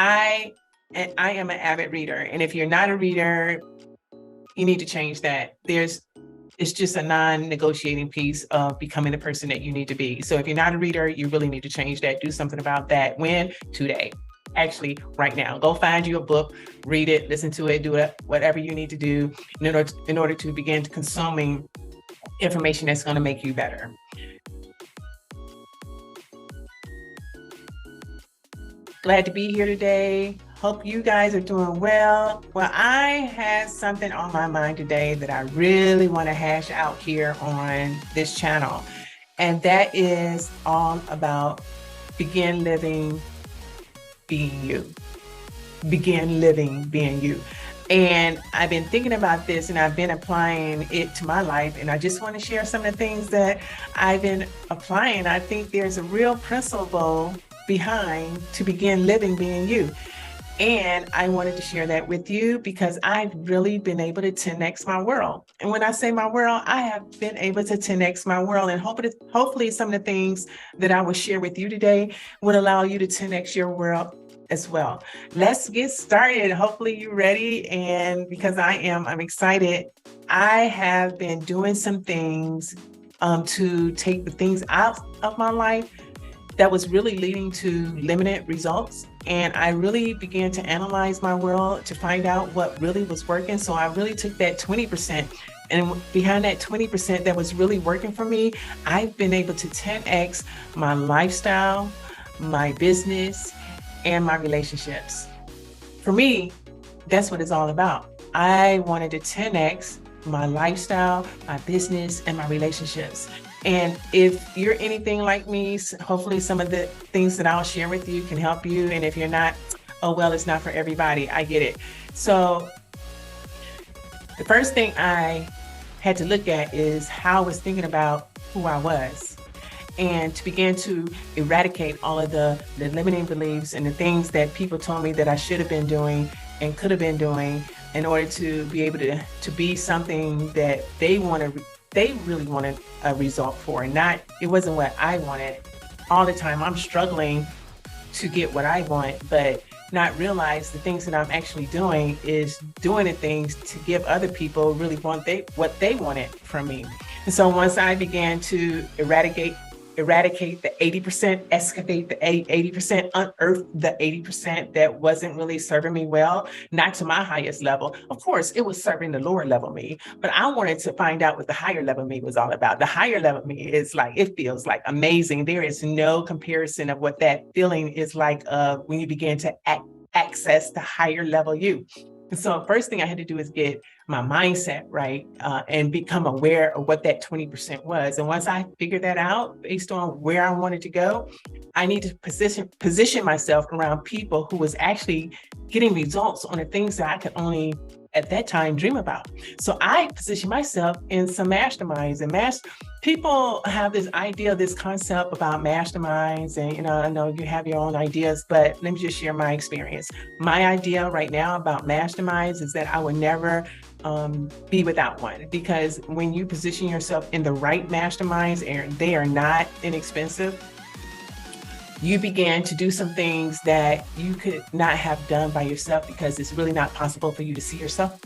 I am an avid reader. And if you're not a reader, you need to change that. It's just a non-negotiating piece of becoming the person that you need to be. So if you're not a reader, you really need to change that. Do something about that. When? Today. Actually, right now. Go find you a book, read it, listen to it, do it, whatever you need to do in order to begin consuming information that's going to make you better. Glad to be here today. Hope you guys are doing well. Well, I had something on my mind today that I really want to hash out here on this channel. And that is all about begin living being you. Begin living being you. And I've been thinking about this and I've been applying it to my life. And I just want to share some of the things that I've been applying. I think there's a real principle behind to begin living being you. And I wanted to share that with you because I've really been able to 10x my world. And when I say my world, I have been able to 10x my world. And hopefully some of the things that I will share with you today would allow you to 10x your world as well. Let's get started. Hopefully you're ready. And because I'm excited. I have been doing some things to take the things out of my life that was really leading to limited results. And I really began to analyze my world to find out what really was working. So I really took that 20%, and behind that 20% that was really working for me, I've been able to 10x my lifestyle, my business, and my relationships. For me, that's what it's all about. I wanted to 10x my lifestyle, my business, and my relationships. And if you're anything like me, hopefully some of the things that I'll share with you can help you. And if you're not, oh, well, it's not for everybody. I get it. So the first thing I had to look at is how I was thinking about who I was, and to begin to eradicate all of the limiting beliefs and the things that people told me that I should have been doing and could have been doing in order to be able to be something that they really wanted a result for, and it wasn't what I wanted. All the time I'm struggling to get what I want, but not realize the things that I'm actually doing is doing the things to give other people really what they wanted from me. And so once I began to eradicate the 80%, excavate the 80%, unearth the 80% that wasn't really serving me well, not to my highest level. Of course, it was serving the lower level me, but I wanted to find out what the higher level me was all about. The higher level me is like, it feels like amazing. There is no comparison of what that feeling is like when you begin to access the higher level you. And so first thing I had to do is get my mindset right and become aware of what that 20% was. And once I figured that out based on where I wanted to go, I need to position myself around people who was actually getting results on the things that I could only at that time dream about. So I positioned myself in some masterminds, and people have this idea, this concept about masterminds, and I know you have your own ideas, but let me just share my experience. My idea right now about masterminds is that I would never be without one, because when you position yourself in the right masterminds, and they are not inexpensive, you began to do some things that you could not have done by yourself because it's really not possible for you to see yourself.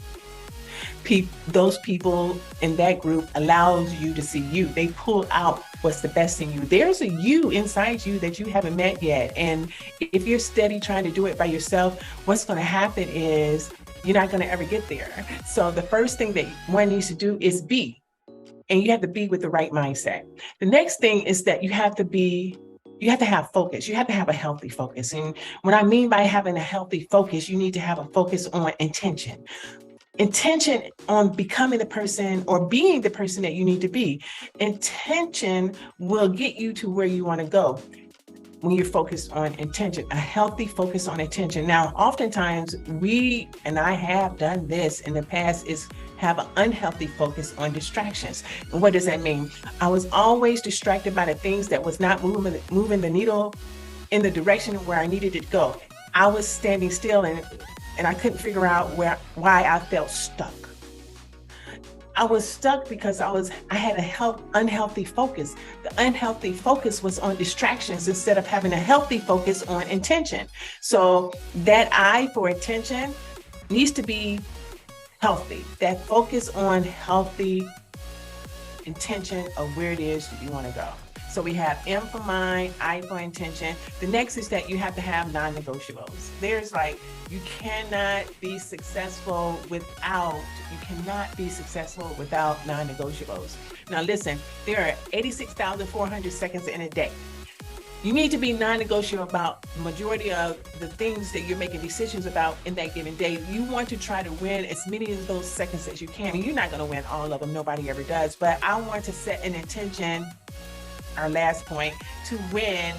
Those people in that group allows you to see you. They pull out what's the best in you. There's a you inside you that you haven't met yet. And if you're steady trying to do it by yourself, what's going to happen is you're not going to ever get there. So the first thing that one needs to do is be, and you have to be with the right mindset. The next thing is that you have to have focus. You have to have a healthy focus. And what I mean by having a healthy focus, you need to have a focus on intention. Intention on becoming the person or being the person that you need to be. Intention will get you to where you want to go when you're focused on intention, a healthy focus on intention. Now, oftentimes and I have done this in the past, is have an unhealthy focus on distractions. And what does that mean? I was always distracted by the things that was not moving the needle in the direction where I needed it to go. I was standing still and I couldn't figure out why I felt stuck. I was stuck because I had unhealthy focus. The unhealthy focus was on distractions instead of having a healthy focus on intention. So that eye for intention needs to be healthy. That focus on healthy intention of where it is that you want to go. So we have M for mind, I for intention. The next is that you have to have non-negotiables. There's like, you cannot be successful without non-negotiables. Now listen, there are 86,400 seconds in a day. You need to be non-negotiable about the majority of the things that you're making decisions about in that given day. You want to try to win as many of those seconds as you can. And you're not going to win all of them. Nobody ever does. But I want to set an intention, our last point, to win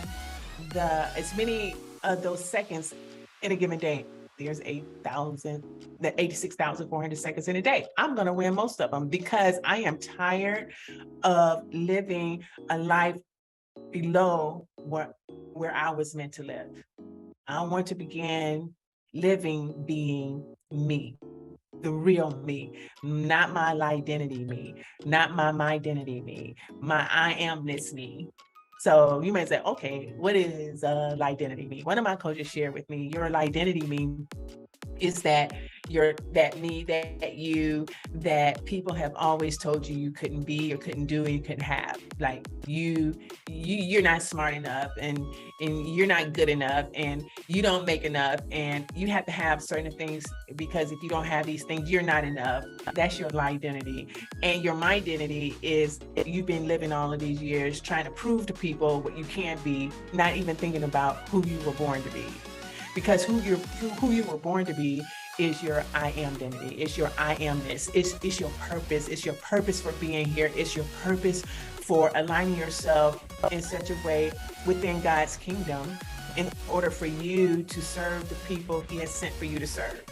as many of those seconds in a given day. There's 86,400 seconds in a day. I'm going to win most of them because I am tired of living a life below where I was meant to live. I want to begin living, being me, the real me, not my identity me, not my identity me, my I amness me. So you may say, okay, what is identity me? One of my coaches shared with me, your identity me is that that people have always told you you couldn't be or couldn't do and you couldn't have. Like you're not smart enough and you're not good enough and you don't make enough and you have to have certain things because if you don't have these things, you're not enough. That's your identity. And your my identity is you've been living all of these years trying to prove to people what you can be, not even thinking about who you were born to be. Because who you were born to be is your I am identity. It's your I amness. It's your purpose. It's your purpose for being here. It's your purpose for aligning yourself in such a way within God's kingdom in order for you to serve the people He has sent for you to serve.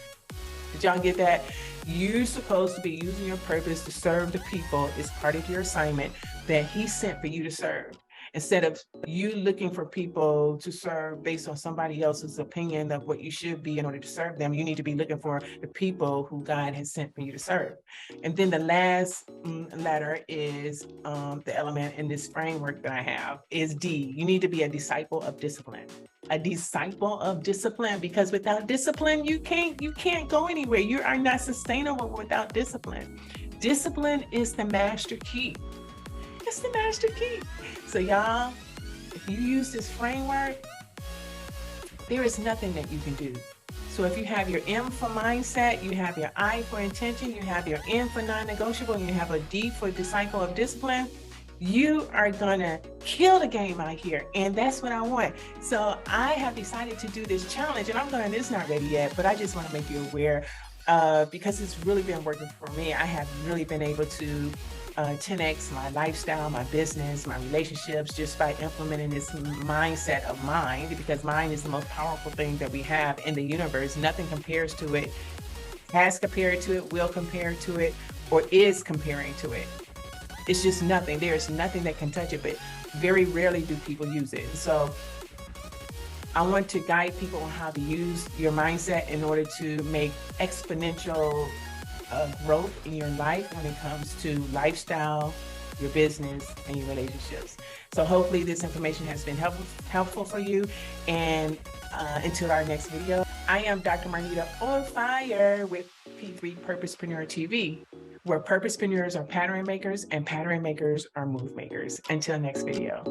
Did y'all get that? You're supposed to be using your purpose to serve the people. It's part of your assignment that He sent for you to serve. Instead of you looking for people to serve based on somebody else's opinion of what you should be in order to serve them, you need to be looking for the people who God has sent for you to serve. And then the last letter is the element in this framework that I have is D. You need to be a disciple of discipline. A disciple of discipline, because without discipline, you can't go anywhere. You are not sustainable without discipline. Discipline is the master key. It's the master key. So y'all, if you use this framework, there is nothing that you can do. So if you have your M for mindset, you have your I for intention, you have your N for non-negotiable, and you have a D for disciple of discipline, you are gonna kill the game out here. And that's what I want. So I have decided to do this challenge, and it's not ready yet, but I just want to make you aware because it's really been working for me. I have really been able to 10x my lifestyle, my business, my relationships, just by implementing this mindset of mind, because mind is the most powerful thing that we have in the universe. Nothing compares to it, has compared to it, will compare to it, or is comparing to it. It's just nothing. There's nothing that can touch it, but very rarely do people use it. So I want to guide people on how to use your mindset in order to make exponential growth in your life when it comes to lifestyle, your business, and your relationships. So hopefully this information has been helpful for you. And until our next video, I am Dr. Marnita on fire with P3 Purposepreneur TV, where purposepreneurs are pattern makers and pattern makers are move makers. Until next video.